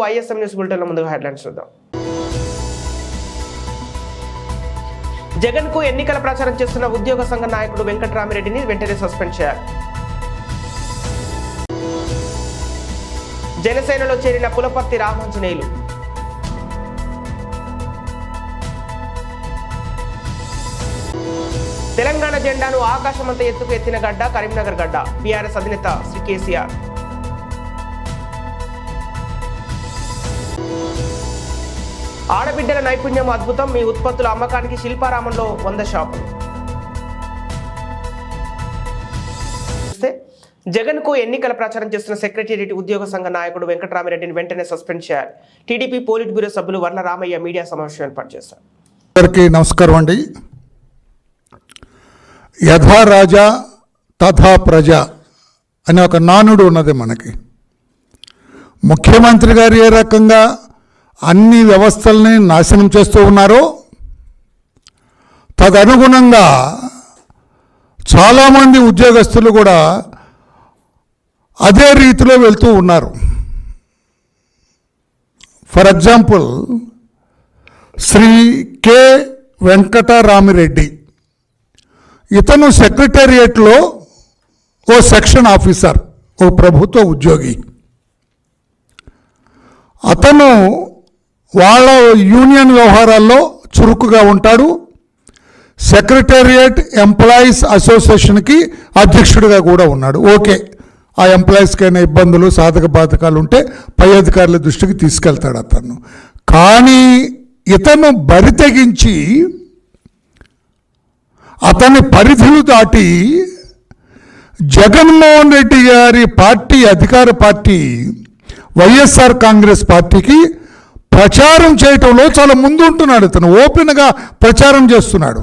ISM news bulletin ముందుగా headlines చూద్దాం. జగన్ కు ఎన్నికల ప్రచారం చేస్తున్న ఉద్యోగ సంఘ నాయకుడు వెంకటరామిరెడ్డిని వెంటనే సస్పెండ్ చేయాలి. జనసేనలో చేరిన పులపర్తి రామాంజనేయులు. తెలంగాణ జెండాను ఆకాశమంత ఎత్తుకు ఎత్తిన గడ్డ కరీంనగర్ గడ్డ బీఆర్ఎస్ అధినేత శ్రీ కేసీఆర్. ఆడబిడ్డల నైపుణ్యం అద్భుతం, మీ ఉత్పత్తుల అమ్మకానికి శిల్పారామంలో 100 షాపులు. జగన్ కు ఎన్నికల ప్రచారం చేస్తున్న సెక్రటేరియట్ ఉద్యోగ సంఘ నాయకుడు వెంకటరామిరెడ్డిని వెంటనే సస్పెండ్ చేయాలి. టీడీపీ పోలిట్ బ్యూరో సభ్యులు వర్ల రామయ్య మీడియా సమావేశం ఏర్పాటు చేశారు. నమస్కారం అండి. యథా రాజా తథా ప్రజ అనే ఒక నానుడు ఉన్నది మనకి. ముఖ్యమంత్రి గారు ఏ రకంగా అన్ని వ్యవస్థల్ని నాశనం చేస్తూ ఉన్నారో తదనుగుణంగా చాలామంది ఉద్యోగస్తులు కూడా అదే రీతిలో వెళ్తూ ఉన్నారు. For example Shri K Venkataramireddy, ఇతను సెక్రటేరియట్లో ఓ సెక్షన్ ఆఫీసర్, ఓ ప్రభుత్వ ఉద్యోగి. అతను వాళ్ళ యూనియన్ వ్యవహారాల్లో చురుకుగా ఉంటాడు. సెక్రటేరియట్ ఎంప్లాయీస్ అసోసియేషన్కి అధ్యక్షుడిగా కూడా ఉన్నాడు. ఓకే, ఆ ఎంప్లాయీస్కి అయినా ఇబ్బందులు సాధక బాధకాలు ఉంటే పై అధికారుల దృష్టికి తీసుకెళ్తాడు అతను. కానీ ఇతను బరి తెగించి అతని పరిధులు దాటి జగన్మోహన్ రెడ్డి గారి పార్టీ, అధికార పార్టీ వైఎస్ఆర్ కాంగ్రెస్ పార్టీకి ప్రచారం చేయటంలో చాలా ముందు ఉంటున్నాడు. అతను ఓపెన్గా ప్రచారం చేస్తున్నాడు.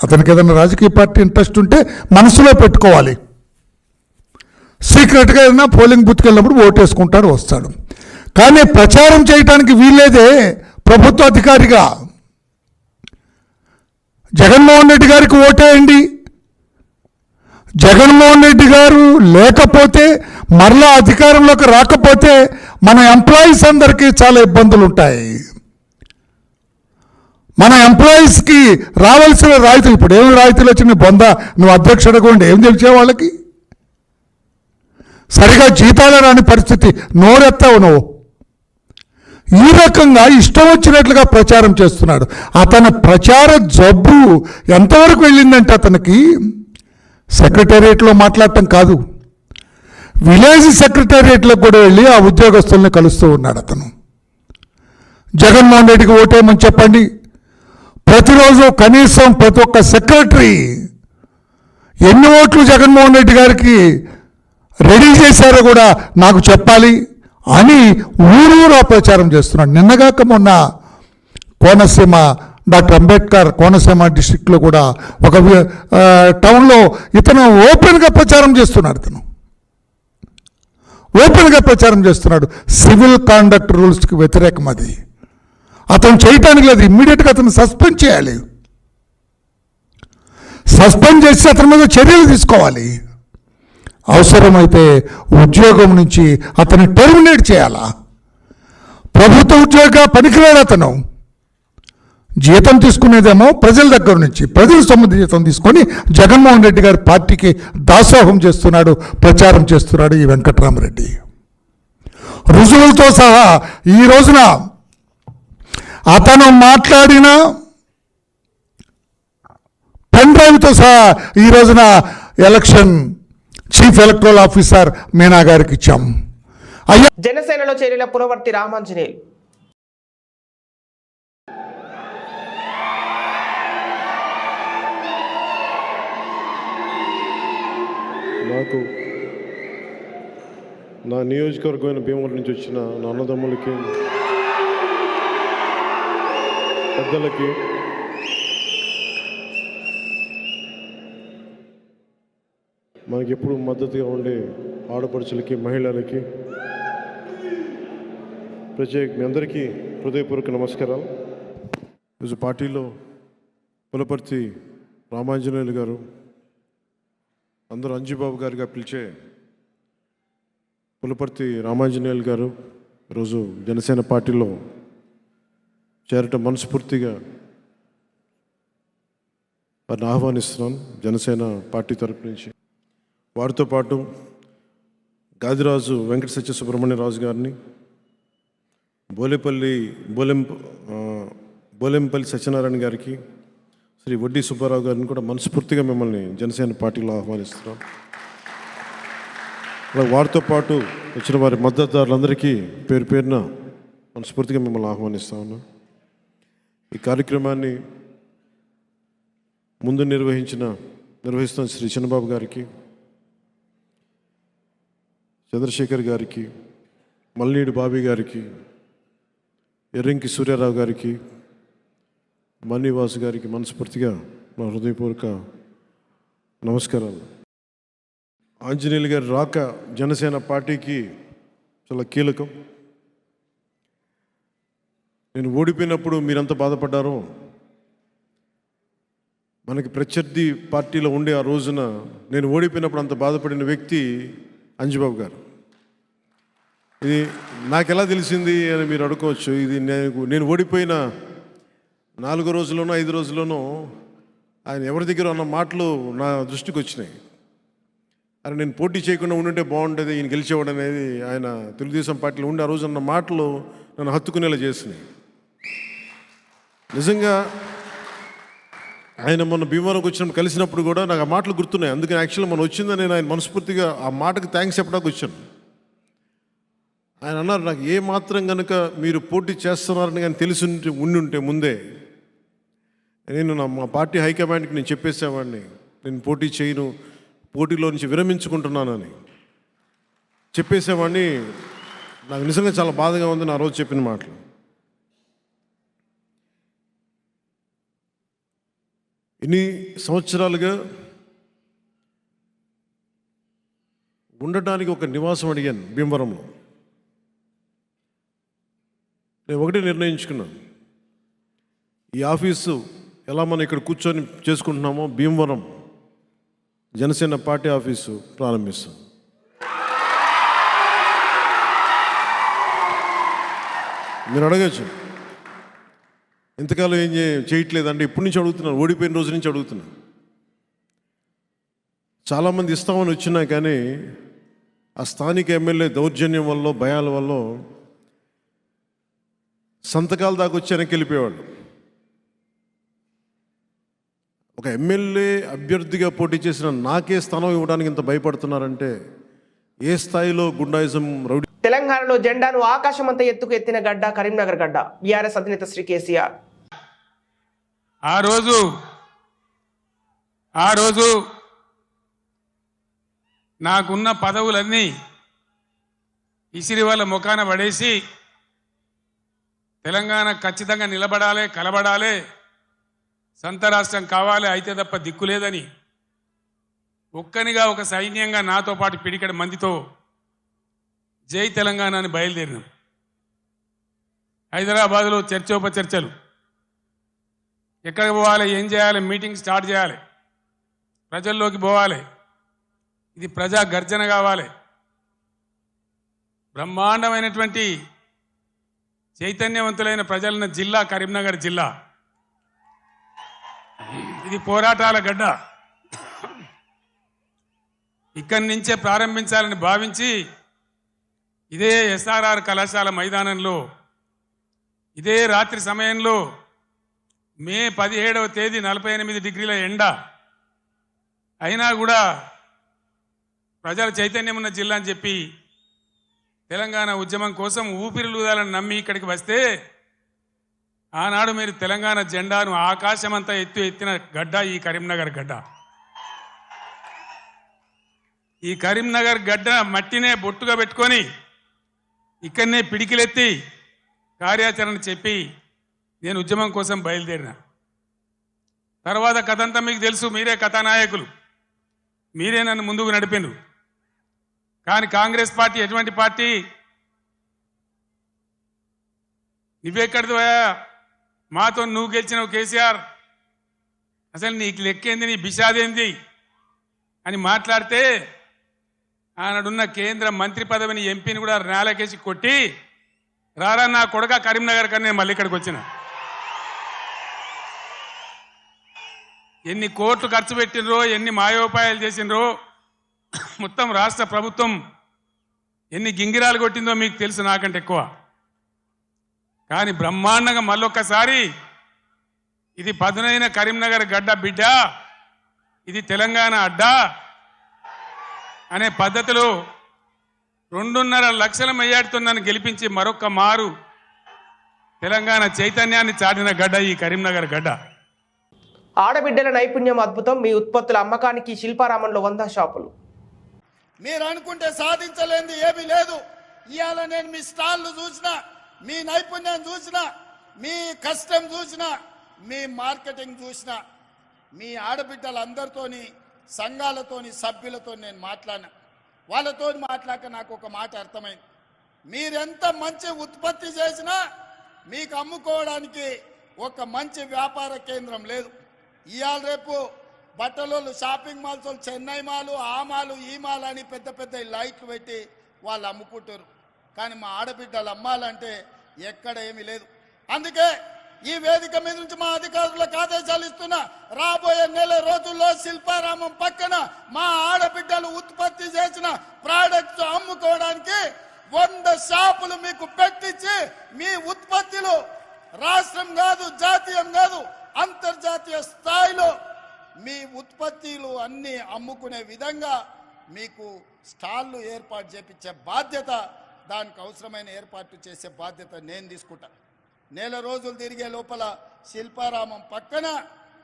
అతనికి ఏదైనా రాజకీయ పార్టీ ఇంట్రెస్ట్ ఉంటే మనసులో పెట్టుకోవాలి. సీక్రెట్గా ఏదైనా పోలింగ్ బూత్కి వెళ్ళినప్పుడు ఓటేసుకుంటాడు, వస్తాడు. కానీ ప్రచారం చేయడానికి వీల్లేదే ప్రభుత్వ అధికారిగా. జగన్మోహన్ రెడ్డి గారికి ఓటేయండి. జగన్మోహన్ రెడ్డి గారు లేకపోతే, మరలా అధికారంలోకి రాకపోతే మన ఎంప్లాయీస్ అందరికీ చాలా ఇబ్బందులు ఉంటాయి. మన ఎంప్లాయీస్కి రావాల్సిన రాయితీలు, ఇప్పుడు ఏమి రాయితీలు వచ్చినాయి? నువ్వు అధ్యక్షుడిగా ఉండి ఏం తెలిసే వాళ్ళకి? సరిగా జీతాలు రాని పరిస్థితి, నోరెత్తావు నువ్వు. ఈ రకంగా ఇష్టం వచ్చినట్లుగా ప్రచారం చేస్తున్నాడు. అతని ప్రచార జబ్బు ఎంతవరకు వెళ్ళిందంటే అతనికి సెక్రటేరియట్లో మాట్లాడటం కాదు, విలేజ్ సెక్రటేరియట్లో కూడా వెళ్ళి ఆ ఉద్యోగస్తుల్ని కలుస్తూ ఉన్నాడు అతను. జగన్మోహన్ రెడ్డికి ఓటేయమని చెప్పండి. ప్రతిరోజు కనీసం ప్రతి ఒక్క సెక్రటరీ ఎన్ని ఓట్లు జగన్మోహన్ రెడ్డి గారికి రెడీ చేశారో కూడా నాకు చెప్పాలి అని ఊరూరా ప్రచారం చేస్తున్నాడు. నిన్నగాక మొన్న కోనసీమ, డాక్టర్ అంబేద్కర్ కోనసీమ డిస్ట్రిక్ట్లో కూడా ఒక టౌన్లో ఇతను ఓపెన్గా ప్రచారం చేస్తున్నాడు. ఓపెన్గా ప్రచారం చేస్తున్నాడు. సివిల్ కాండక్ట్ రూల్స్కి వ్యతిరేకం అది. అతను చేయటానికి లేదు. ఇమ్మీడియట్గా అతను సస్పెండ్ చేయాలి. సస్పెండ్ చేసి అతని మీద చర్యలు తీసుకోవాలి. అవసరమైతే ఉద్యోగం నుంచి అతన్ని టెర్మినేట్ చేయాలా. ప్రభుత్వ ఉద్యోగ పనికిరాడు అతను. జీతం తీసుకునేదేమో ప్రజల దగ్గర నుంచి, ప్రజల సొమ్ము జీతం తీసుకొని జగన్మోహన్ రెడ్డి గారి పార్టీకి దాసోహం చేస్తున్నాడు, ప్రచారం చేస్తున్నాడు ఈ వెంకటరామిరెడ్డి. రుజువులతో సహా ఈ రోజున అతను మాట్లాడిన పెన్ డ్రైవ్తో సహా ఈ రోజున election chief electoral officer Meena గారికి ఇచ్చాం. జనసేనలో చేరిన పులపర్తి రామాంజనేయులు. నాకు నా నియోజకవర్గమైన భీమవరం నుంచి వచ్చిన నా అన్నదమ్ములకి, పెద్దలకి, మనకి ఎప్పుడు మద్దతుగా ఉండే ఆడపడుచులకి, మహిళలకి మీ అందరికీ హృదయపూర్వక నమస్కారాలు. ఈరోజు పార్టీలో పులపర్తి రామాంజనేయులు గారు, అందరూ అంజుబాబు గారిగా పిలిచే పులపర్తి రామాంజనేయులు గారు, ఈరోజు జనసేన పార్టీలో చేరటం మనస్ఫూర్తిగా వారిని ఆహ్వానిస్తున్నాను జనసేన పార్టీ తరపు నుంచి. వారితో పాటు గాదిరాజు వెంకట సత్య సుబ్రహ్మణ్యరాజు గారిని, బోలెంపల్లి సత్యనారాయణ గారికి, శ్రీ వడ్డీ సుబ్బారావు గారిని కూడా మనస్ఫూర్తిగా మిమ్మల్ని జనసేన పార్టీలో ఆహ్వానిస్తున్నాం. అలాగే వారితో పాటు వచ్చిన వారి మద్దతుదారులందరికీ పేరు పేరున మనస్ఫూర్తిగా మిమ్మల్ని ఆహ్వానిస్తా ఉన్నాం. ఈ కార్యక్రమాన్ని ముందు నిర్వహిస్తున్న శ్రీ చిన్నబాబు గారికి, చంద్రశేఖర్ గారికి, మల్లీడి బాబీ గారికి, ఎర్రంకి సూర్యారావు గారికి, మణివాసు గారికి మనస్ఫూర్తిగా నా హృదయపూర్వక నమస్కారాలు. ఆంజనేయులు గారి రాక జనసేన పార్టీకి చాలా కీలకం. నేను ఓడిపోయినప్పుడు మీరంతా బాధపడ్డారో, మనకి ప్రత్యర్థి పార్టీలో ఉండే ఆ రోజున నేను ఓడిపోయినప్పుడు అంత బాధపడిన వ్యక్తి అంజుబాబు గారు. ఇది నాకు ఎలా తెలిసింది అని మీరు అనుకోవచ్చు. ఇది నేను ఓడిపోయిన 4 రోజుల్లోనో 5 రోజుల్లోనో ఆయన ఎవరి దగ్గర అన్న మాటలు నా దృష్టికి వచ్చినాయి. అని నేను పోటీ చేయకుండా ఉండుంటే బాగుండేది, ఈయన గెలిచేవాడు అనేది ఆయన తెలుగుదేశం పార్టీలో ఉండి ఆ రోజు అన్న మాటలు నన్ను హత్తుకునేలా చేసినాయి. నిజంగా ఆయన మొన్న భీమవరంకి వచ్చినప్పుడు కలిసినప్పుడు కూడా నాకు ఆ మాటలు గుర్తున్నాయి. అందుకని యాక్చువల్గా మనం వచ్చిందని నేను ఆయన మనస్ఫూర్తిగా ఆ మాటకి థ్యాంక్స్ చెప్పడానికి వచ్చాను. ఆయన అన్నారు, నాకు ఏ మాత్రం కనుక మీరు పోటీ చేస్తున్నారని కానీ తెలిసి ఉండుంటే ముందే నేను మా పార్టీ హైకమాండ్కి నేను చెప్పేసేవాడిని, నేను పోటీ చేయను, పోటీలో నుంచి విరమించుకుంటున్నానని చెప్పేసేవాడిని. నాకు నిజంగా చాలా బాధగా ఉంది నా రోజు చెప్పిన మాటలు. ఇన్ని సంవత్సరాలుగా ఉండటానికి ఒక నివాసం అడిగాను భీమవరంలో. నేను ఒకటే నిర్ణయించుకున్నాను, ఈ ఆఫీసు ఎలా మనం ఇక్కడ కూర్చొని చేసుకుంటున్నామో భీమవరం జనసేన పార్టీ ఆఫీసు ప్రారంభిస్తాం. మీరు అడగచ్చు, ఇంతకాలం ఏం చేయట్లేదంటే ఇప్పటి నుంచి అడుగుతున్నాను, ఓడిపోయిన రోజు నుంచి అడుగుతున్నాను. చాలామంది ఇస్తామని వచ్చినా కానీ ఆ స్థానిక ఎమ్మెల్యే దౌర్జన్యం వల్ల, భయాల వల్ల సంతకాల దాకా వచ్చి వెనక్కి వెళ్ళిపోయేవాళ్ళు. ఒక ఎమ్మెల్యే అభ్యర్థిగా పోటీ చేసిన నాకే స్థానం ఇవ్వడానికి ఇంత భయపడుతున్నారంటే ఏ స్థాయిలో గుండాయిజం రౌడీ. తెలంగాణలో జెండాను ఆకాశమంతా ఎత్తుకు ఎత్తిన గడ్డ కరీంనగర్ గడ్డ. బీఆర్ఎస్ అధినేత శ్రీ కేసీఆర్ ఆ రోజు నాకున్న పదవులన్నీ ఇసిరి వాళ్ళ ముఖాన పడేసి తెలంగాణ ఖచ్చితంగా నిలబడాలి, కలబడాలి, సంత రాష్ట్రం కావాలి, అయితే తప్ప దిక్కులేదని ఒక్కనిగా ఒక సైన్యంగా నాతో పాటు పిడికడ మందితో జై తెలంగాణ అని బయలుదేరినాం. హైదరాబాద్లో చర్చోపచర్చలు, ఎక్కడికి పోవాలి, ఏం చేయాలి, మీటింగ్ స్టార్ట్ చేయాలి, ప్రజల్లోకి పోవాలి, ఇది ప్రజా గర్జన కావాలి. బ్రహ్మాండమైనటువంటి చైతన్యవంతులైన ప్రజలున్న జిల్లా కరీంనగర్ జిల్లా. ఇది పోరాటాల గడ్డ. ఇక్కడి నుంచే ప్రారంభించాలని భావించి ఇదే ఎస్ఆర్ఆర్ కళాశాల మైదానంలో ఇదే రాత్రి సమయంలో మే 17వ తేదీ 48 డిగ్రీల ఎండ అయినా కూడా ప్రజల చైతన్యం ఉన్న జిల్లా అని చెప్పి తెలంగాణ ఉద్యమం కోసం ఊపిరిలూదాలని నమ్మి ఇక్కడికి వస్తే ఆనాడు మీరు తెలంగాణ జెండాను ఆకాశమంతా ఎత్తిన గడ్డ ఈ కరీంనగర్ గడ్డ. ఈ కరీంనగర్ గడ్డ మట్టినే బొట్టుగా పెట్టుకొని ఇక్కడనే పిడికిలెత్తి కార్యాచరణ చెప్పి నేను ఉద్యమం కోసం బయలుదేరిన. తర్వాత కథంతా మీకు తెలుసు, మీరే కథానాయకులు, మీరే నన్ను ముందుకు నడిపిండ్రు. కానీ కాంగ్రెస్ పార్టీ ఎటువంటి పార్టీ? నువ్వెక్కడిదివా, మాతో నువ్వు గెలిచినావు కేసీఆర్, అసలు నీకు లెక్కేంది, నీ బిషాదేంది అని మాట్లాడితే ఆనాడున్న కేంద్ర మంత్రి పదవిని ఎంపీని కూడా నేలకేసి కొట్టి రారా నా కొడుక కరీంనగర్ కన్నా నేను మళ్ళీ ఇక్కడికి వచ్చిన. ఎన్ని కోట్లు ఖర్చు పెట్టినరో, ఎన్ని మాయోపాయాలు చేసినరో, మొత్తం రాష్ట్ర ప్రభుత్వం ఎన్ని గింగిరాలు కొట్టిందో మీకు తెలుసు నాకంటే ఎక్కువ. కానీ బ్రహ్మాండంగా మళ్ళొక్కసారి ఇది పదునైన కరీంనగర్ గడ్డ బిడ్డ, ఇది తెలంగాణ అడ్డ అనే పద్ధతిలో 2.5 లక్షల మెజార్టీతో నన్ను గెలిపించి మరొక్క మారు తెలంగాణ చైతన్యాన్ని చాటిన గడ్డ ఈ కరీంనగర్ గడ్డ. ఆడబిడ్డల నైపుణ్యం అద్భుతం. మీ ఉత్పత్తుల అమ్మకానికి శిల్పారామంలో 100 షాపులు. మీరు అనుకుంటే సాధించలేనిది ఏమీ లేదు. ఇవాళ నేను మీ స్టాల్లు చూసినా, మీ నైపుణ్యం చూసినా, మీ కష్టం చూసినా, మీ మార్కెటింగ్ చూసినా, మీ ఆడబిడ్డలందరితోని, సంఘాలతోని, సభ్యులతో నేను మాట్లాడినా. వాళ్ళతో మాట్లాడాక నాకు ఒక మాట అర్థమైంది. మీరెంత మంచి ఉత్పత్తి చేసినా మీకు అమ్ముకోవడానికి ఒక మంచి వ్యాపార కేంద్రం లేదు. ఇవాళ రేపు బట్టలు షాపింగ్ మాల్స్, చెన్నై మాలు, ఆ మాలు, ఈ మాల్ అని పెద్ద పెద్ద లైట్లు పెట్టి వాళ్ళు అమ్ముకుంటారు. కానీ మా ఆడబిడ్డలు అమ్మాలంటే ఎక్కడ ఏమీ లేదు. అందుకే ఈ వేదిక మీద నుంచి మా అధికారులకు ఆదేశాలు ఇస్తున్నా, రాబోయే నెల రోజుల్లో శిల్పారామం పక్కన మా ఆడబిడ్డలు ఉత్పత్తి చేసిన ప్రోడక్ట్స్ అమ్ముకోవడానికి 100 షాపులు మీకు పెట్టించి మీ ఉత్పత్తులు రాష్ట్రం కాదు, జాతీయం కాదు, అంతర్జాతీయ స్థాయిలో మీ ఉత్పత్తులు అన్ని అమ్ముకునే విధంగా మీకు స్టాళ్లు ఏర్పాటు చేపించే బాధ్యత, దానికి అవసరమైన ఏర్పాటు చేసే బాధ్యత నేను తీసుకుంటా. నెల రోజులు తిరిగే లోపల శిల్పారామం పక్కన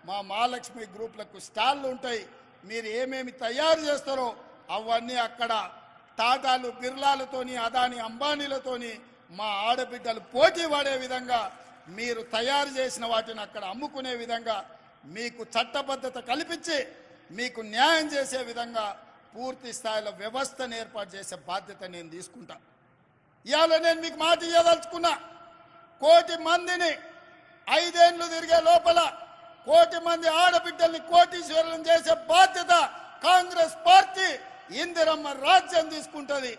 మా మహాలక్ష్మి గ్రూప్లకు స్టాళ్ళు ఉంటాయి. మీరు ఏమేమి తయారు చేస్తారో అవన్నీ అక్కడ టాటాలు, బిర్లాలతోని, అదాని, అంబానీలతోని మా ఆడబిడ్డలు పోటీ పడే విధంగా, మీరు తయారు చేసిన వాటిని అక్కడ అమ్ముకునే విధంగా మీకు చట్టబద్ధత కల్పించి మీకు న్యాయం చేసే విధంగా పూర్తి స్థాయిలో వ్యవస్థను ఏర్పాటు చేసే బాధ్యత నేను తీసుకుంటా. ఇవాళ నేను మీకు మాట ఇవ్వదలుచుకున్నా, 1 కోటి మందిని 5 ఏళ్ళు తిరిగే లోపల 1 కోటి మంది ఆడబిడ్డల్ని కోటీశ్వరులను చేసే బాధ్యత కాంగ్రెస్ పార్టీ ఇందిరమ్మ రాజ్యం తీసుకుంటది.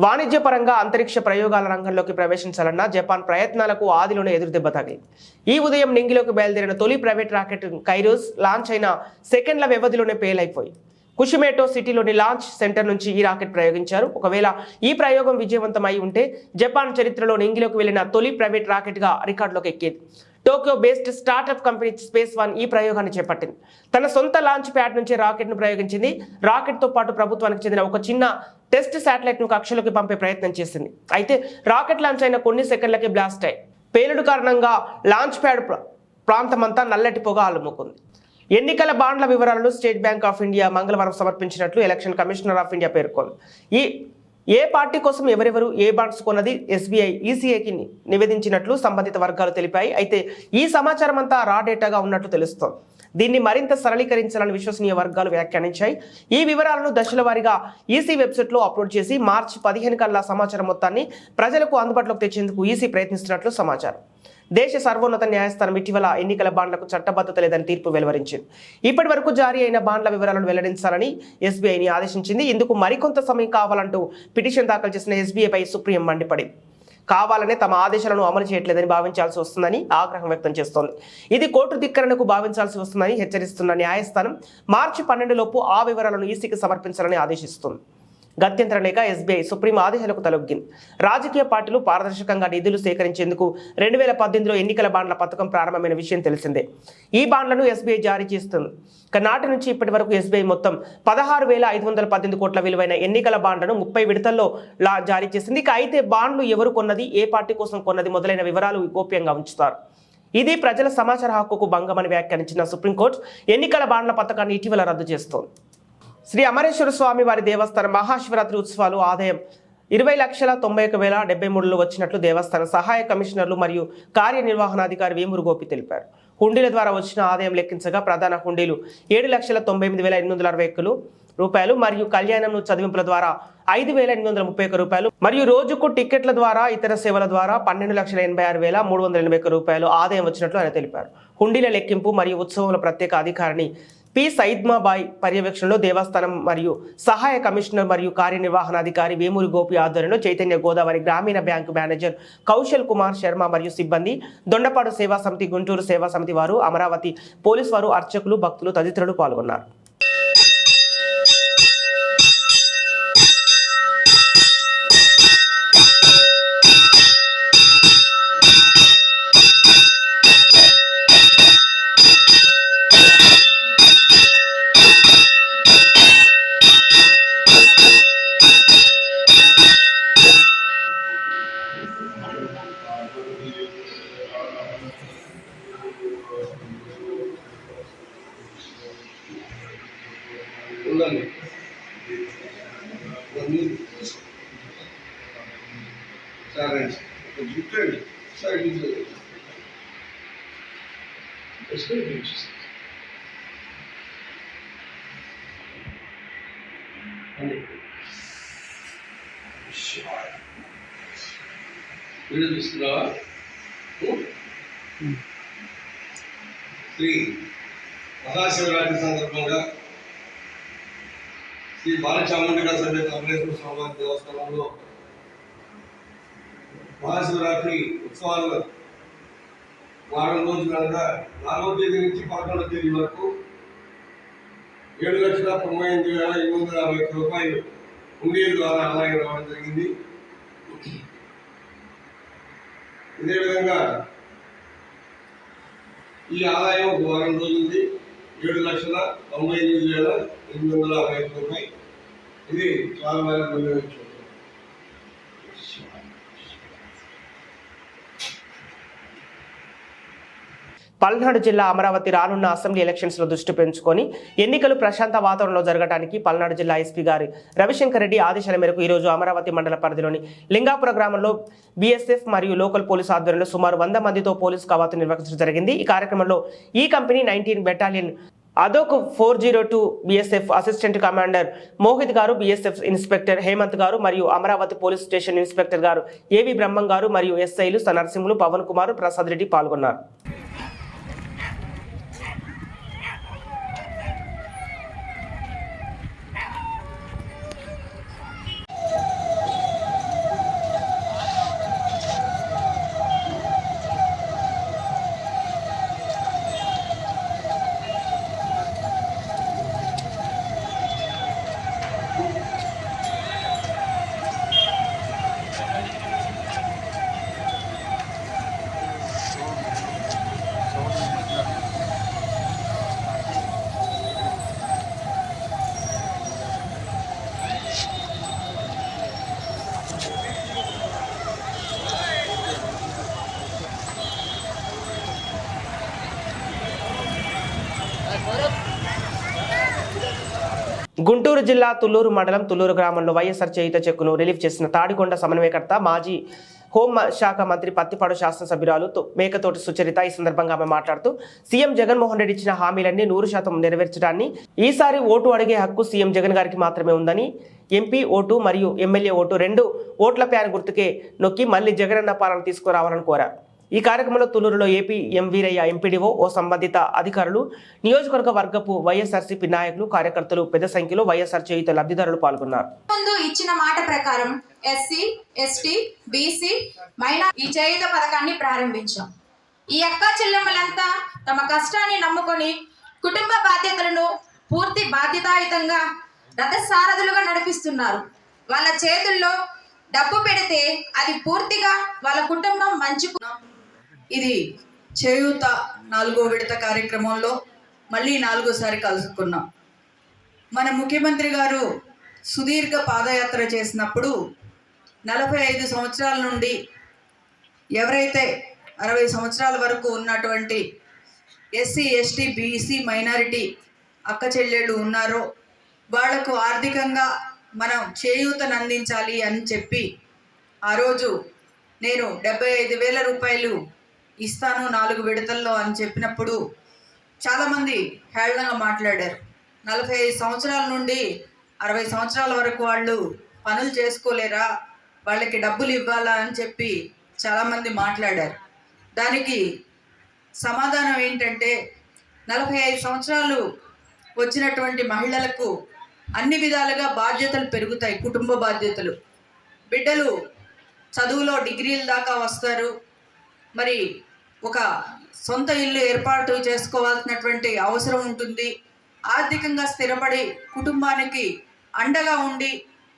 వాణిజ్యపరంగా అంతరిక్ష ప్రయోగాల రంగంలోకి ప్రవేశించాలన్న జపాన్ ప్రయత్నాలకు ఆదిలోనే ఎదురుదెబ్బ తగిలింది. ఈ ఉదయం నింగిలోకి బయలుదేరిన తొలి ప్రైవేట్ రాకెట్ కైరోస్ లాంచ్ అయిన సెకండ్ల వ్యవధిలోనే పేలైపోయి కుషిమేటో సిటీలోని లాంచ్ సెంటర్ నుంచి ఈ రాకెట్ ప్రయోగించారు. ఒకవేళ ఈ ప్రయోగం విజయవంతమై ఉంటే జపాన్ చరిత్రలో నింగిలోకి వెళ్లిన తొలి ప్రైవేట్ రాకెట్ గా రికార్డులోకి ఎక్కేది. Tokyo based startup company space one ఈ ప్రయోగాన్ని చేపట్టింది. తన సొంత లాంచ్ ప్యాడ్ నుంచి రాకెట్ ను ప్రయోగించింది. రాకెట్ తో పాటు ప్రభుత్వానికి చెందిన ఒక చిన్న టెస్ట్ శాటిలైట్ ను కక్షలోకి పంపే ప్రయత్నం చేసింది. అయితే రాకెట్ లాంచ్ అయిన కొన్ని సెకండ్లకే బ్లాస్ట్ అయ్యి పేలుడు కారణంగా లాంచ్ ప్యాడ్ ప్రాంతమంతా నల్లటి పొగ అలుముకుంది. ఎన్నికల బాండ్ల వివరాలను స్టేట్ బ్యాంక్ ఆఫ్ ఇండియా మంగళవారం సమర్పించినట్లు ఎలక్షన్ కమిషనర్ ఆఫ్ ఇండియా పేర్కొంది. ఏ పార్టీ కోసం ఎవరెవరు ఏ బాండ్స్ కొన్నది ఎస్బీఐ ఈసీఐకి నివేదించినట్లు సంబంధిత వర్గాలు తెలిపాయి. అయితే ఈ సమాచారం అంతా రా డేటాగా ఉన్నట్లు తెలుస్తోంది. దీన్ని మరింత సరళీకరించాలని విశ్వసనీయ వర్గాలు వ్యాఖ్యానించాయి. ఈ వివరాలను దశల వారీగా ఈసీ వెబ్సైట్లో అప్లోడ్ చేసి మార్చి 15 కల్లా సమాచారం మొత్తాన్ని ప్రజలకు అందుబాటులోకి తెచ్చేందుకు ఈసీ ప్రయత్నిస్తున్నట్లు సమాచారం. దేశ సర్వోన్నత న్యాయస్థానం ఇటీవల ఎన్నికల బాండ్లకు చట్టబద్ధత లేదని తీర్పు వెలువరించింది. ఇప్పటి వరకు జారీ అయిన బాండ్ల వివరాలను వెల్లడించాలని ఎస్బీఐని ఆదేశించింది. ఇందుకు మరికొంత సమయం కావాలంటూ పిటిషన్ దాఖలు చేసిన ఎస్బీఐపై సుప్రీం మండిపడింది. కావాలనే తమ ఆదేశాలను అమలు చేయట్లేదని భావించాల్సి వస్తుందని ఆగ్రహం వ్యక్తం చేస్తోంది. ఇది కోర్టు ధిక్కరణకు భావించాల్సి వస్తుందని హెచ్చరిస్తున్న న్యాయస్థానం మార్చి 12 లోపు ఆ వివరాలను ఈసీకి సమర్పించాలని ఆదేశిస్తుంది. గత్యంతరం లేక ఎస్బీఐ సుప్రీం ఆదేశాలకు తలొగ్గింది. రాజకీయ పార్టీలు పారదర్శకంగా నిధులు సేకరించేందుకు 2018లో ఎన్నికల బాండ్ల పథకం ప్రారంభమైన విషయం తెలిసిందే. ఈ బాండ్లను ఎస్బీఐ జారీ చేస్తుంది. నాటి నుంచి ఇప్పటి వరకు ఎస్బీఐ మొత్తం 16,518 కోట్ల విలువైన ఎన్నికల బాండ్లను 30 విడతల్లో జారీ చేసింది. అయితే బాండ్లు ఎవరు కొన్నది, ఏ పార్టీ కోసం కొన్నది మొదలైన వివరాలు గోప్యంగా ఉంచుతారు. ఇది ప్రజల సమాచార హక్కుకు భంగమని వ్యాఖ్యానించిన సుప్రీంకోర్టు ఎన్నికల బాండ్ల పథకాన్ని ఇటీవల రద్దు చేస్తోంది. శ్రీ అమరేశ్వర స్వామి వారి దేవస్థానం మహాశివరాత్రి ఉత్సవాలు ఆదాయం 20,91,073 వచ్చినట్లు దేవస్థాన సహాయ కమిషనర్లు మరియు కార్యనిర్వహణాధికారి వేమూరు గోపి తెలిపారు. హుండీల ద్వారా వచ్చిన ఆదాయం లెక్కించగా ప్రధాన హుండీలు 7,98,861 రూపాయలు మరియు కళ్యాణం చదివింపుల ద్వారా 5,831 రూపాయలు మరియు రోజుకు టికెట్ల ద్వారా ఇతర సేవల ద్వారా 12,86,381 రూపాయలు ఆదాయం వచ్చినట్లు ఆయన తెలిపారు. హుండీల లెక్కింపు మరియు ఉత్సవాల ప్రత్యేక అధికారిని పి సైద్మాబాయ్ పర్యవేక్షణలో దేవస్థానం మరియు సహాయ కమిషనర్ మరియు కార్యనిర్వహణాధికారి వేమూరి గోపి ఆధ్వర్యంలో చైతన్య గోదావరి గ్రామీణ బ్యాంకు మేనేజర్ కౌశల్ కుమార్ శర్మ మరియు సిబ్బంది, దొండపాడు సేవా సమితి, గుంటూరు సేవా సమితి వారు, అమరావతి పోలీస్ వారు, అర్చకులు, భక్తులు తదితరులు పాల్గొన్నారు. శ్రీ మహాశివరాత్రి సందర్భంగా శ్రీ బాలచాముండిగా సమేత అమరేశ్వర స్వామి దేవస్థానంలో మహాశివరాత్రి ఉత్సవాలు వారం రోజులుగా 4వ తేదీ నుంచి 11వ తేదీ వరకు 7,98,850 రూపాయలు ఉండేది ద్వారా ఆదాయం రావడం జరిగింది. ఇదే విధంగా ఈ ఆదాయం ఒక వారం రోజుంది 7,98,850 రూపాయలు. ఇది చాలా బాగా వినియోగించుకుంటాం. పల్నాడు జిల్లా అమరావతి రానున్న అసెంబ్లీ ఎలక్షన్స్ లో దృష్టి పెంచుకొని ఎన్నికలు ప్రశాంత వాతావరణంలో జరగడానికి పల్నాడు జిల్లా ఎస్పీ గారి రవిశంకర్ రెడ్డి ఆదేశాల మేరకు ఈరోజు అమరావతి మండల పరిధిలోని లింగాపుర గ్రామంలో బీఎస్ఎఫ్ మరియు లోకల్ పోలీసు ఆధ్వర్యంలో సుమారు 100 మందితో పోలీసు కవాతు నిర్వహించడం జరిగింది. ఈ కార్యక్రమంలో ఈ కంపెనీ 19 బెటాలియన్ అదోక్ 402 BSF assistant commander Mohit garu, BSF inspector Hemant గారు మరియు అమరావతి పోలీస్ స్టేషన్ ఇన్స్పెక్టర్ గారు ఏవి బ్రహ్మం గారు మరియు ఎస్ఐలు నరసింహులు, పవన్ కుమార్, ప్రసాద్ రెడ్డి పాల్గొన్నారు. గుంటూరు జిల్లా తుళ్లూరు మండలం తుళ్లూరు గ్రామంలో వైఎస్ఆర్ చేయుత చెక్కును రిలీఫ్ చేసిన తాడికొండ సమన్వయకర్త మాజీ హోం శాఖ మంత్రి పత్తిపాడు శాసనసభ్యురాలు మేకతోటి సుచరిత. ఈ సందర్భంగా ఆమె మాట్లాడుతూ సీఎం జగన్మోహన్ రెడ్డి ఇచ్చిన హామీలన్నీ 100% నెరవేర్చడాన్ని, ఈసారి ఓటు అడిగే హక్కు సీఎం జగన్ గారికి మాత్రమే ఉందని, ఎంపీ ఓటు మరియు ఎమ్మెల్యే ఓటు 2 ఓట్ల ప్యాన్ గుర్తుకే నొక్కి మళ్లీ జగనన్న పాలన తీసుకురావాలని కోరారు. ఈ కార్యక్రమంలో తుళ్లూరులో ఏపీ ఎం వీరయ్య ఎంపీడీఓ, సంబంధిత అధికారులు, నియోజకవర్గ వర్గపు వైఎస్ఆర్సీపీ నాయకులు, కార్యకర్తలు పెద్ద సంఖ్యలో వైఎస్ఆర్ చేయుత లబ్ధిదారులు పాల్గొన్నారు. ముందు ఇచ్చిన మాట ప్రకారం ఎస్సీ, ఎస్టీ, బీసీ, మైనారిటీ ఈ చేయుత పథకాన్ని ప్రారంభించాం. ఈ అక్క చెల్లెమ్మలంతా తమ కష్టాన్ని నమ్ముకొని కుటుంబ బాధ్యతలను పూర్తి బాధ్యతాయుతంగా రథసారథులుగా నడిపిస్తున్నారు. వాళ్ళ చేతుల్లో డబ్బు పెడితే అది పూర్తిగా వాళ్ళ కుటుంబం మంచుకున్నాం. ఇది చేయూత 4వ విడత కార్యక్రమంలో మళ్ళీ 4వసారి కలుసుకున్నాం. మన ముఖ్యమంత్రి గారు సుదీర్ఘ పాదయాత్ర చేసినప్పుడు 45 సంవత్సరాల నుండి ఎవరైతే 60 సంవత్సరాల వరకు ఉన్నటువంటి ఎస్సీ, ఎస్టీ, బీసీ, మైనారిటీ అక్క చెల్లెళ్ళు ఉన్నారో వాళ్లకు ఆర్థికంగా మనం చేయూతను అందించాలి అని చెప్పి ఆ రోజు నేను 75,000 రూపాయలు ఇస్తాను 4 విడతల్లో అని చెప్పినప్పుడు చాలామంది హేళనగా మాట్లాడారు. 45 సంవత్సరాల నుండి 60 సంవత్సరాల వరకు వాళ్ళు పనులు చేసుకోలేరా, వాళ్ళకి డబ్బులు ఇవ్వాలా అని చెప్పి చాలామంది మాట్లాడారు. దానికి సమాధానం ఏంటంటే 45 సంవత్సరాలు వచ్చినటువంటి మహిళలకు అన్ని విధాలుగా బాధ్యతలు పెరుగుతాయి. కుటుంబ బాధ్యతలు, బిడ్డలు చదువులో డిగ్రీల దాకా వస్తారు. మరి ఒక సొంత ఇల్లు ఏర్పాటు చేసుకోవాల్సినటువంటి అవసరం ఉంటుంది. ఆర్థికంగా స్థిరపడి కుటుంబానికి అండగా ఉండి,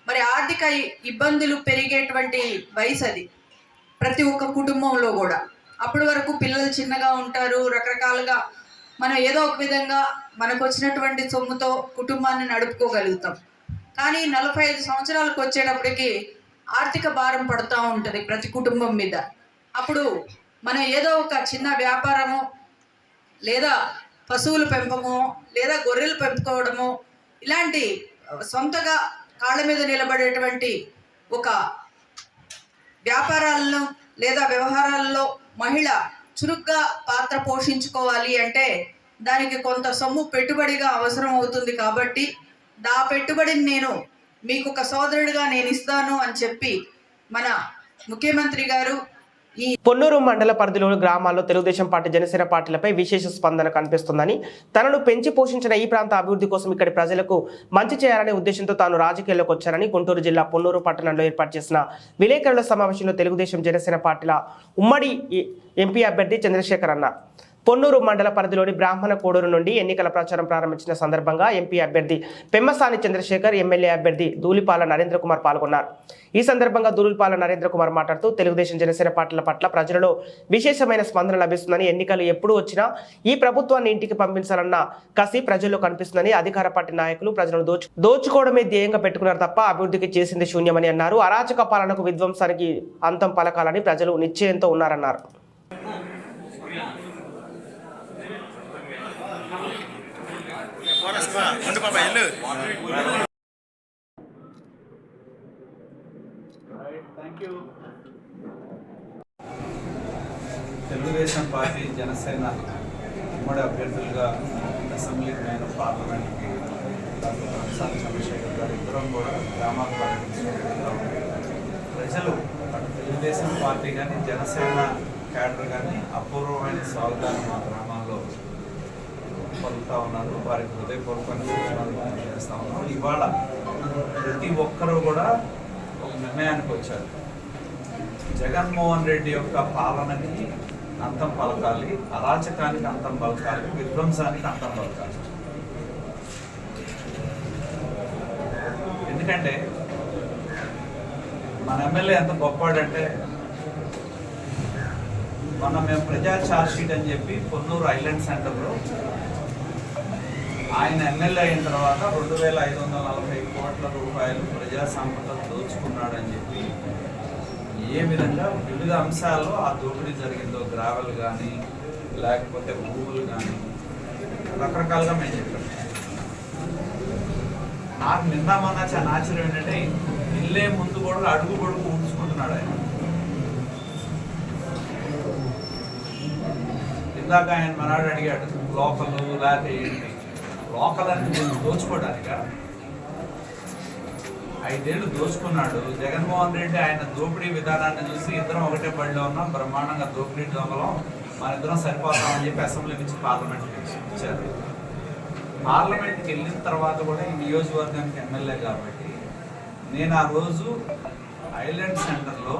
మరి ఆర్థిక ఇబ్బందులు పెరిగేటువంటి వయసు అది ప్రతి ఒక్క కుటుంబంలో కూడా. అప్పటి వరకు పిల్లలు చిన్నగా ఉంటారు, రకరకాలుగా మనం ఏదో ఒక విధంగా మనకు వచ్చినటువంటి సొమ్ముతో కుటుంబాన్ని నడుపుకోగలుగుతాం. కానీ 45 సంవత్సరాలకు వచ్చేటప్పటికి ఆర్థిక భారం పడుతూ ఉంటుంది ప్రతి కుటుంబం మీద. అప్పుడు మనం ఏదో ఒక చిన్న వ్యాపారము, లేదా పశువుల పెంపకమో, లేదా గొర్రెలు పెంపుకోవడమో, ఇలాంటి సొంతగా కాళ్ళ మీద నిలబడేటువంటి ఒక వ్యాపారాలను లేదా వ్యవహారాల్లో మహిళ చురుగ్గా పాత్ర పోషించుకోవాలి అంటే దానికి కొంత సొమ్ము పెట్టుబడిగా అవసరం అవుతుంది. కాబట్టి ఆ పెట్టుబడిని నేను మీకు ఒక సోదరుడిగా నేను ఇస్తాను అని చెప్పి మన ముఖ్యమంత్రి గారు పొన్నూరు మండల పరిధిలోని గ్రామాల్లో తెలుగుదేశం పార్టీ, జనసేన పార్టీలపై విశేష స్పందన కనిపిస్తుందని, తనను పెంచి పోషించిన ఈ ప్రాంత అభివృద్ధి కోసం ఇక్కడి ప్రజలకు మంచి చేయాలనే ఉద్దేశంతో తాను రాజకీయాల్లోకి వచ్చానని గుంటూరు జిల్లా పొన్నూరు పట్టణంలో ఏర్పాటు చేసిన విలేకరుల సమావేశంలో తెలుగుదేశం, జనసేన పార్టీల ఉమ్మడి ఎంపీ అభ్యర్థి చంద్రశేఖర్ అన్నారు. పొన్నూరు మండల పరిధిలోని బ్రాహ్మణ కోడూరు నుండి ఎన్నికల ప్రచారం ప్రారంభించిన సందర్భంగా ఎంపీ అభ్యర్థి పెమ్మసాని చంద్రశేఖర్, ఎమ్మెల్యే అభ్యర్థి ధూళిపాల నరేంద్ర కుమార్ పాల్గొన్నారు. ఈ సందర్భంగా ధూళిపాల నరేంద్ర కుమార్ మాట్లాడుతూ తెలుగుదేశం, జనసేన పార్టీల పట్ల ప్రజలలో విశేషమైన స్పందన లభిస్తుందని, ఎన్నికలు ఎప్పుడు వచ్చినా ఈ ప్రభుత్వాన్ని ఇంటికి పంపించాలన్న కసి ప్రజల్లో కనిపిస్తుందని, అధికార పార్టీ నాయకులు ప్రజలను దోచుకోవడమే ధ్యేయంగా పెట్టుకున్నారు తప్ప అభివృద్ధికి చేసింది శూన్యమని అన్నారు. అరాచక పాలనకు, విధ్వంసానికి అంతం పలకాలని ప్రజలు నిశ్చయంతో ఉన్నారన్నారు. తెలుగుదేశం పార్టీ, జనసేన ఉమ్మడి అభ్యర్థులుగా అసెంబ్లీకి నేను పార్లమెంట్కి డాక్టర్ పెమ్మసాని చంద్రశేఖర్ గారు ఇద్దరం కూడా గ్రామాలు పర్యటించడం ప్రజలు తెలుగుదేశం పార్టీ కానీ, జనసేన క్యాడర్ కానీ అపూర్వమైన స్వాగతాన్ని మా గ్రామాల్లో పలుకుతూ ఉన్నారు. వారికి హృదయపూర్వకంగా సూచనలు చేస్తూ ఉన్నారు. ఇవాళ ప్రతి ఒక్కరూ కూడా ఒక నిర్ణయానికి వచ్చారు. జగన్మోహన్ రెడ్డి యొక్క పాలనకి అంతం పలకాలి, అరాచకానికి అంతం పలకాలి, విధ్వంసానికి అంతం పలకాలి. ఎందుకంటే మన ఎమ్మెల్యే ఎంత గొప్పవాడంటే, మొన్న మేము ప్రజా ఛార్జ్ షీట్ అని చెప్పి పొన్నూరు ఐలాండ్ సెంటర్లో ఆయన ఎమ్మెల్యే అయిన తర్వాత 2540 కోట్ల రూపాయలు ప్రజా సంపద దోచుకున్నాడని చెప్పి ఏ విధంగా వివిధ అంశాల్లో ఆ దోపిడీ జరిగిందో, గ్రావెల్ కానీ లేకపోతే భూములు కానీ రకరకాలుగా మేము చెప్పాం. నాకు నిన్న మొన్న చాలా ఆశ్చర్యం ఏంటంటే, ఇల్లే ముందు కూడా అడుగు పొడుగు ఉంచుకుంటున్నాడు ఆయన. ఇందాక ఆయన మనాడు అడిగాడు లోకల్ లేకపోతే ఏంటి, లోకల్ అని దోచుకోవడానిక 5 ఏళ్ళు దోచుకున్నాడు. జగన్మోహన్ రెడ్డి ఆయన దోపిడీ విధానాన్ని చూసి ఇద్దరం ఒకటే బడిలో ఉన్నాం, బ్రహ్మాండంగా దోపిడీ దొంగలం, మన ఇద్దరం సరిపోతామని చెప్పి అసెంబ్లీ నుంచి పార్లమెంట్కి ఇచ్చారు. పార్లమెంట్కి వెళ్ళిన తర్వాత కూడా ఈ నియోజకవర్గానికి ఎమ్మెల్యే కాబట్టి నేను ఆ రోజు ఐలాండ్ సెంటర్లో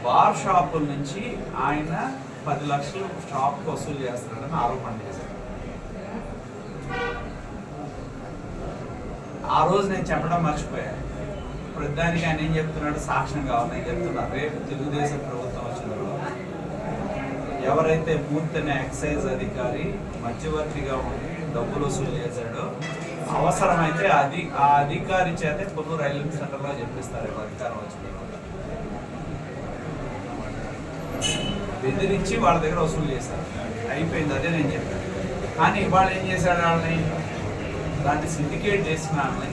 బార్ షాపుల నుంచి ఆయన 10 లక్షలు షాప్కి వసూలు చేస్తున్నాడని ఆరోపణ చేశారు. ఆ రోజు నేను చెప్పడం మర్చిపోయాను. ప్రతిదానికి ఆయన ఏం చెప్తున్నాడు, సాక్ష్యం కావాలి నేను చెప్తున్నాను. రేపు తెలుగుదేశం ప్రభుత్వం వచ్చినప్పుడు ఎవరైతే మూర్తి అనే ఎక్సైజ్ అధికారి మధ్యవర్తిగా ఉండి డబ్బులు వసూలు చేశాడో, అవసరమైతే ఆ అధికారి చేతే పొన్నూరు ఐలాండ్ సెంటర్లో చెప్పిస్తారు అధికారం వచ్చిన బెదిరించి వాళ్ళ దగ్గర వసూలు చేశారు. అయిపోయింది, అదే నేను చెప్పాను. కానీ ఇవాళ ఏం చేశాడు, వాళ్ళని దాన్ని సిండికేట్ చేసిన వాళ్ళని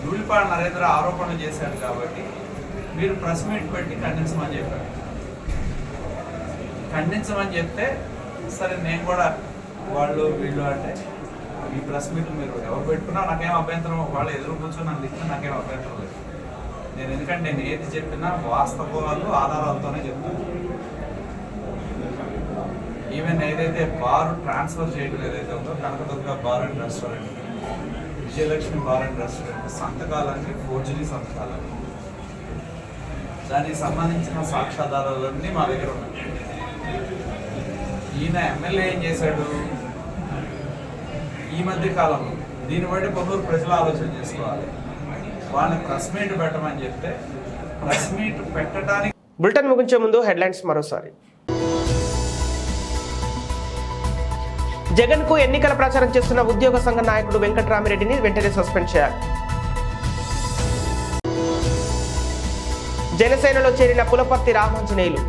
ధూళిపాల నరేంద్ర ఆరోపణలు చేశాడు కాబట్టి మీరు ప్రెస్ మీట్ పెట్టి ఖండించమని చెప్పారు. ఖండించమని చెప్తే సరే నేను కూడా వాళ్ళు వీళ్ళు అంటే ఈ ప్రెస్ మీట్లు మీరు ఎవరు పెట్టుకున్నా నాకేం అభ్యంతరం, వాళ్ళు ఎదురు కూర్చొని నన్ను ఇచ్చినా నాకేం అభ్యంతరం లేదు. నేను ఎందుకంటే నేను ఏది చెప్పినా వాస్తవాలు ఆధారాలతోనే చెప్తాను. ఈవెన్ ఏదైతే ఏదైతే బార్ ట్రాన్స్ఫర్ చేయడం ఏదైతే ఉందో Kanakadurga bar and restaurant, Vijayalakshmi bar and restaurant సంతకాలన్నీ ఫోర్జరీ సంతకాలన్నీ. దానికి సంబంధించిన సాక్ష్యాధారాలన్నీ మా దగ్గర ఉన్నాయి. ఈయన ఎమ్మెల్యే ఏం చేశాడు ఈ మధ్య కాలంలో, దీన్ని బట్టి పొన్నూరు ప్రజలు ఆలోచన చేసుకోవాలి. వాళ్ళని ప్రెస్ మీట్ పెట్టమని చెప్తే ప్రెస్ మీట్ పెట్టడానికి. బులెటిన్ ముగించే ముందు హెడ్లైన్స్ మరోసారి. జగన్ కు ఎన్నికల ప్రచారం చేస్తున్న ఉద్యోగ సంఘ నాయకుడు వెంకటరామిరెడ్డిని వెంటనే సస్పెండ్ చేయాలి. జనసేనలో చేరిన పులపర్తి రామాంజనేయులు.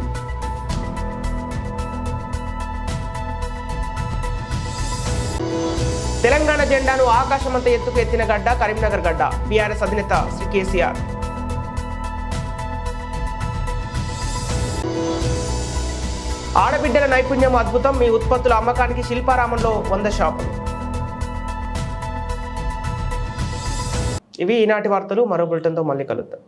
తెలంగాణ జెండాను ఆకాశమంత ఎత్తుకు ఎత్తిన గడ్డ కరీంనగర్ గడ్డ, బీఆర్ఎస్ అధినేత శ్రీ కేసీఆర్. ఆడబిడ్డల నైపుణ్యం అద్భుతం, మీ ఉత్పత్తుల అమ్మకానికి శిల్పారామంలో 100 షాపులు. ఇవి ఈనాటి వార్తలు. మరో బులెటిన్తో మళ్ళీ కలుద్దాం.